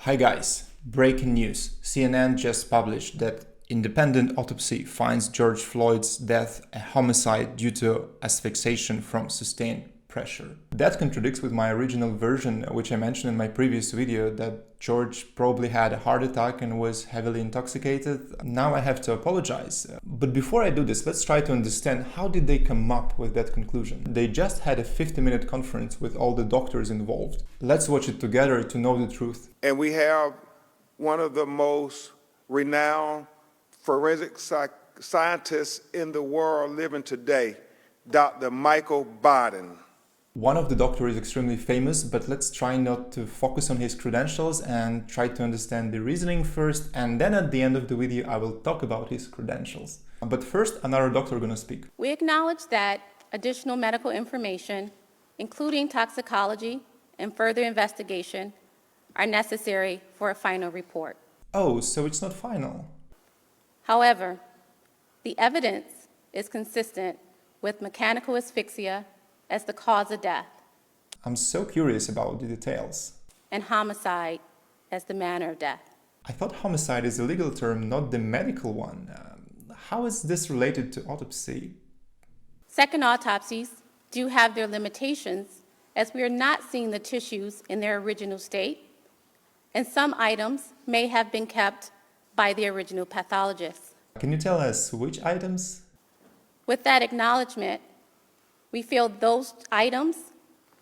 Hi guys, breaking news. CNN just published that independent autopsy finds George Floyd's death a homicide due to asphyxiation from sustained pressure. That contradicts with my original version, which I mentioned in my previous video, that George probably had a heart attack and was heavily intoxicated. Now I have to apologize. But before I do this, let's try to understand how did they come up with that conclusion. They just had a 50-minute conference with all the doctors involved. Let's watch it together to know the truth. And we have one of the most renowned forensic scientists in the world living today, Dr. Michal Baden. One of the doctors is extremely famous, but let's try not to focus on his credentials and try to understand the reasoning first, and then at the end of the video I will talk about his credentials. But first, another doctor gonna speak. We acknowledge that additional medical information, including toxicology and further investigation, are necessary for a final report. Oh, so it's not final. However, the evidence is consistent with mechanical asphyxia as the cause of death. I'm so curious about the details. And homicide as the manner of death. I thought homicide is a legal term, not the medical one. How is this related to autopsy? Second autopsies do have their limitations, as we are not seeing the tissues in their original state, and some items may have been kept by the original pathologist. Can you tell us which items? With that acknowledgement, we feel those items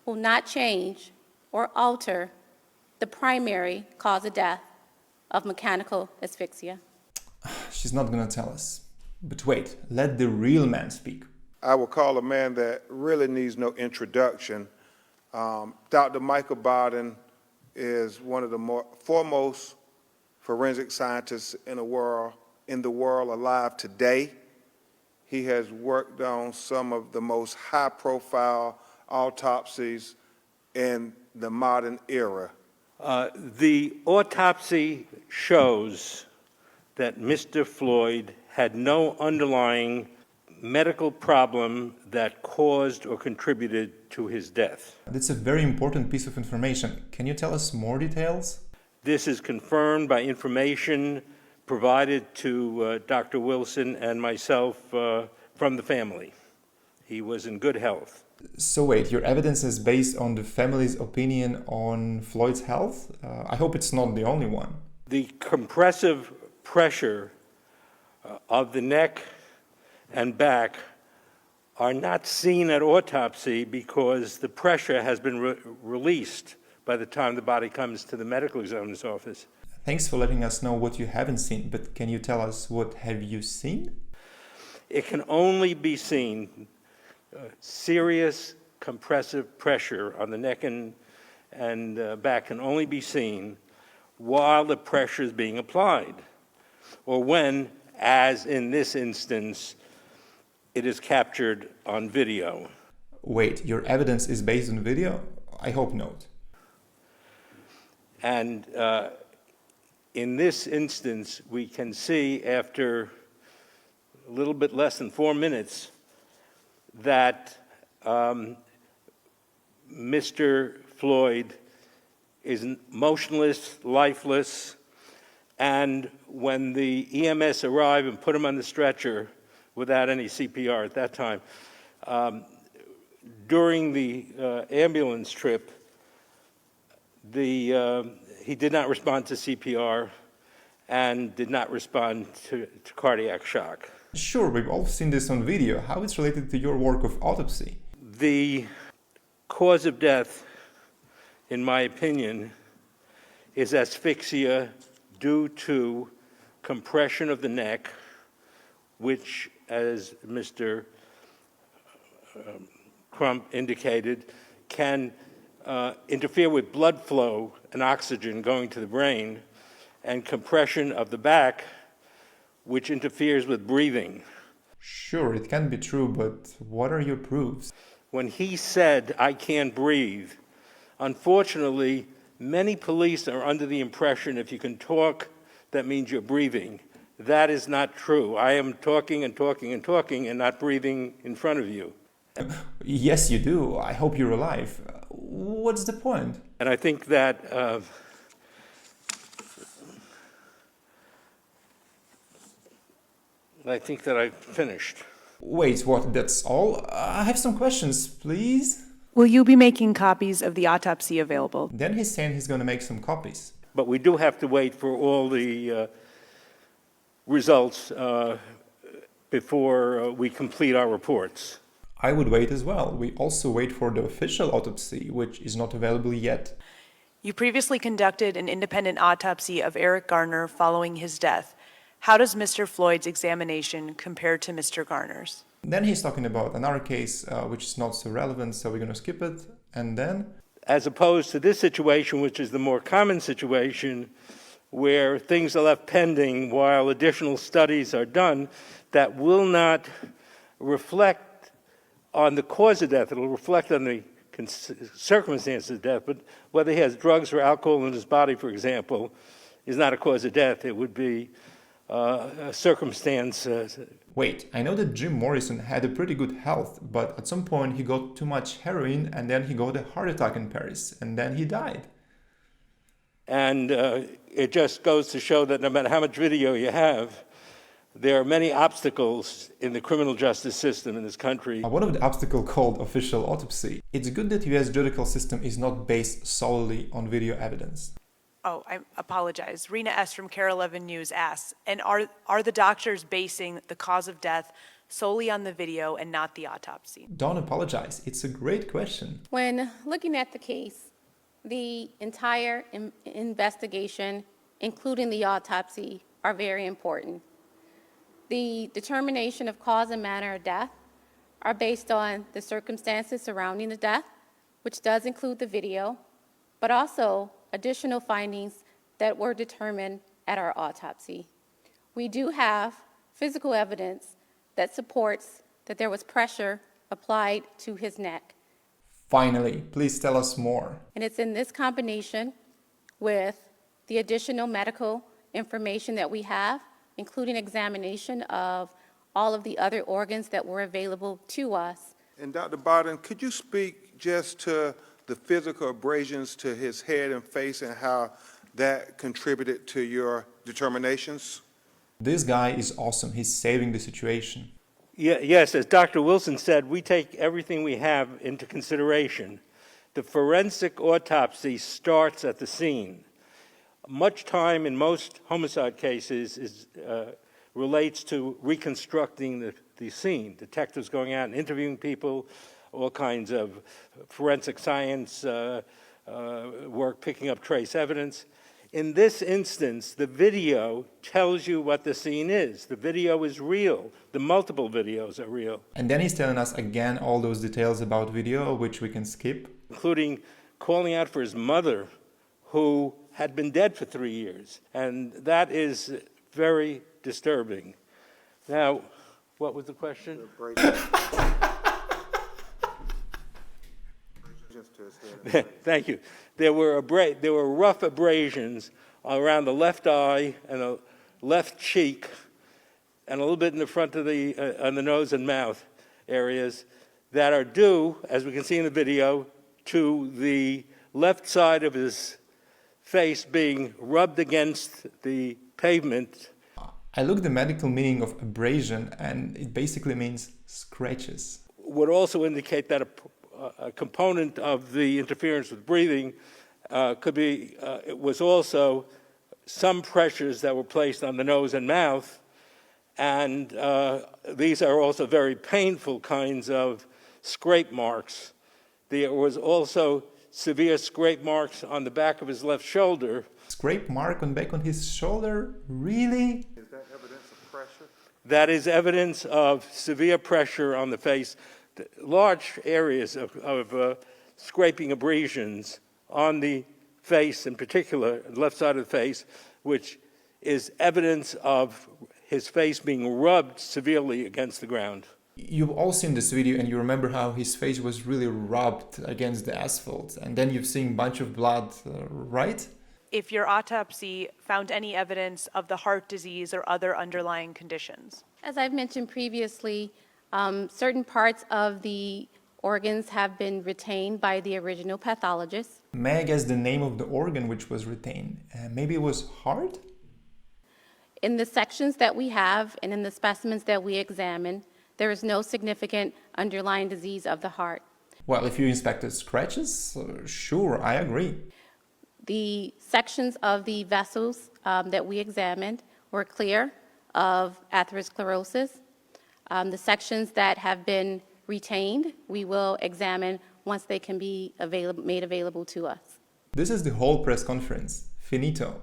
will not change or alter the primary cause of death of mechanical asphyxia. She's not gonna tell us. But wait, let the real man speak. I will call a man that really needs no introduction. Dr. Michal Baden is one of the foremost forensic scientists in the world alive today. He has worked on some of the most high-profile autopsies in the modern era. The autopsy shows that Mr. Floyd had no underlying medical problem that caused or contributed to his death. That's a very important piece of information. Can you tell us more details? This is confirmed by information provided to Dr. Wilson and myself from the family. He was in good health. So wait, your evidence is based on the family's opinion on Floyd's health? I hope it's not the only one. The compressive pressure of the neck and back are not seen at autopsy because the pressure has been released by the time the body comes to the medical examiner's office. Thanks for letting us know what you haven't seen, but can you tell us what have you seen? It can only be seen, serious compressive pressure on the neck and back can only be seen while the pressure is being applied, or when, as in this instance, it is captured on video. Wait, your evidence is based on video? I hope not. And in this instance, we can see after a little bit less than 4 minutes that Mr. Floyd is motionless, lifeless, and when the EMS arrived and put him on the stretcher without any CPR at that time, during the ambulance trip, he did not respond to CPR and did not respond to cardiac shock. Sure, we've all seen this on video. How it's related to your work of autopsy? The cause of death, in my opinion, is asphyxia due to compression of the neck, which, as Mr. Crump indicated, can interfere with blood flow and oxygen going to the brain, and compression of the back, which interferes with breathing. Sure, it can be true, but what are your proofs? When he said, "I can't breathe," unfortunately, many police are under the impression if you can talk, that means you're breathing. That is not true. I am talking and talking and talking and not breathing in front of you. Yes, you do. I hope you're alive. What's the point? And I think that I think that I've finished. Wait, what? That's all? I have some questions, please. Will you be making copies of the autopsy available? Then he's saying he's going to make some copies. But we do have to wait for all the results before we complete our reports. I would wait as well. We also wait for the official autopsy, which is not available yet. You previously conducted an independent autopsy of Eric Garner following his death. How does Mr. Floyd's examination compare to Mr. Garner's? Then he's talking about another case, which is not so relevant, so we're going to skip it. And then... As opposed to this situation, which is the more common situation, where things are left pending while additional studies are done that will not reflect on the cause of death. It will reflect on the circumstances of death, but whether he has drugs or alcohol in his body, for example, is not a cause of death. It would be a circumstance. Wait, I know that Jim Morrison had a pretty good health, but at some point he got too much heroin and then he got a heart attack in Paris and then he died. And it just goes to show that no matter how much video you have, there are many obstacles in the criminal justice system in this country. One of the obstacles called official autopsy. It's good that US judicial system is not based solely on video evidence. Oh, I apologize. Rena S. from KARE 11 News asks, and are the doctors basing the cause of death solely on the video and not the autopsy? Don't apologize. It's a great question. When looking at the case, the entire investigation, including the autopsy, are very important. The determination of cause and manner of death are based on the circumstances surrounding the death, which does include the video, but also additional findings that were determined at our autopsy. We do have physical evidence that supports that there was pressure applied to his neck. Finally, please tell us more. And it's in this combination with the additional medical information that we have, including examination of all of the other organs that were available to us. And Dr. Baden, could you speak just to the physical abrasions to his head and face and how that contributed to your determinations? This guy is awesome. He's saving the situation. Yes, as Dr. Wilson said, we take everything we have into consideration. The forensic autopsy starts at the scene. Much time in most homicide cases relates to reconstructing the scene. Detectives going out and interviewing people, all kinds of forensic science work, picking up trace evidence. In this instance, the video tells you what the scene is. The video is real. The multiple videos are real. And then he's telling us again all those details about video, which we can skip. Including calling out for his mother, who had been dead for 3 years. And that is very disturbing. Now, what was the question? Thank you. There were rough abrasions around the left eye and the left cheek, and a little bit in the front of on the nose and mouth areas that are due, as we can see in the video, to the left side of his face being rubbed against the pavement. I looked the medical meaning of abrasion, and it basically means scratches. Would also indicate that a component of the interference with breathing it was also some pressures that were placed on the nose and mouth, and these are also very painful kinds of scrape marks. There was also severe scrape marks on the back of his left shoulder. Scrape mark on back on his shoulder? Really? Is that evidence of pressure? That is evidence of severe pressure on the face. Large areas of scraping abrasions on the face, in particular, the left side of the face, which is evidence of his face being rubbed severely against the ground. You've all seen this video and you remember how his face was really rubbed against the asphalt, and then you've seen a bunch of blood, right? If your autopsy found any evidence of the heart disease or other underlying conditions? As I've mentioned previously, certain parts of the organs have been retained by the original pathologist. May I guess the name of the organ which was retained? Maybe it was heart? In the sections that we have and in the specimens that we examine, there is no significant underlying disease of the heart. Well, if you inspected scratches, sure, I agree. The sections of the vessels that we examined were clear of atherosclerosis. The sections that have been retained, we will examine once they can be made available to us. This is the whole press conference. Finito.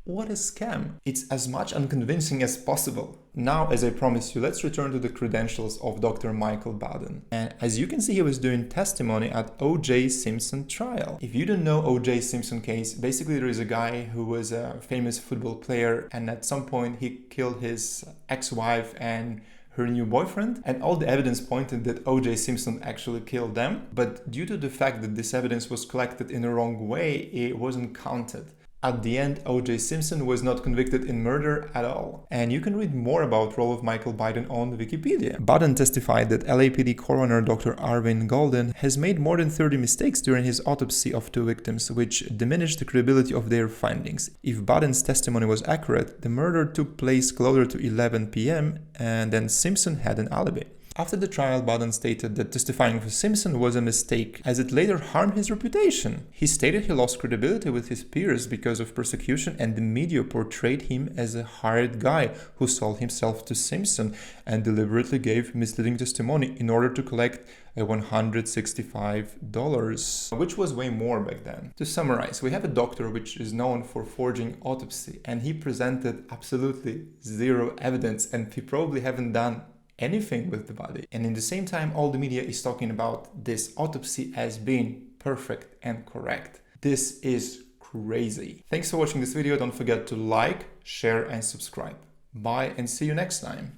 What a scam. It's as much unconvincing as possible. Now, as I promised you, let's return to the credentials of Dr. Michal Baden. And as you can see, he was doing testimony at OJ Simpson trial. If you don't know OJ Simpson case, basically there is a guy who was a famous football player, and at some point he killed his ex-wife and her new boyfriend, and all the evidence pointed that OJ Simpson actually killed them. But due to the fact that this evidence was collected in the wrong way, it wasn't counted. At the end, OJ Simpson was not convicted in murder at all. And you can read more about role of Michal Baden on Wikipedia. Baden testified that LAPD coroner Dr. Arvin Golden has made more than 30 mistakes during his autopsy of 2 victims, which diminished the credibility of their findings. If Baden's testimony was accurate, the murder took place closer to 11 p.m. and then Simpson had an alibi. After the trial, Baden stated that testifying for Simpson was a mistake, as it later harmed his reputation. He stated he lost credibility with his peers because of persecution, and the media portrayed him as a hired guy who sold himself to Simpson and deliberately gave misleading testimony in order to collect $165, which was way more back then. To summarize, we have a doctor which is known for forging autopsy, and he presented absolutely zero evidence, and he probably haven't done anything with the body. And in the same time, all the media is talking about this autopsy as being perfect and correct. This is crazy. Thanks for watching this video. Don't forget to like, share, and subscribe. Bye, and see you next time.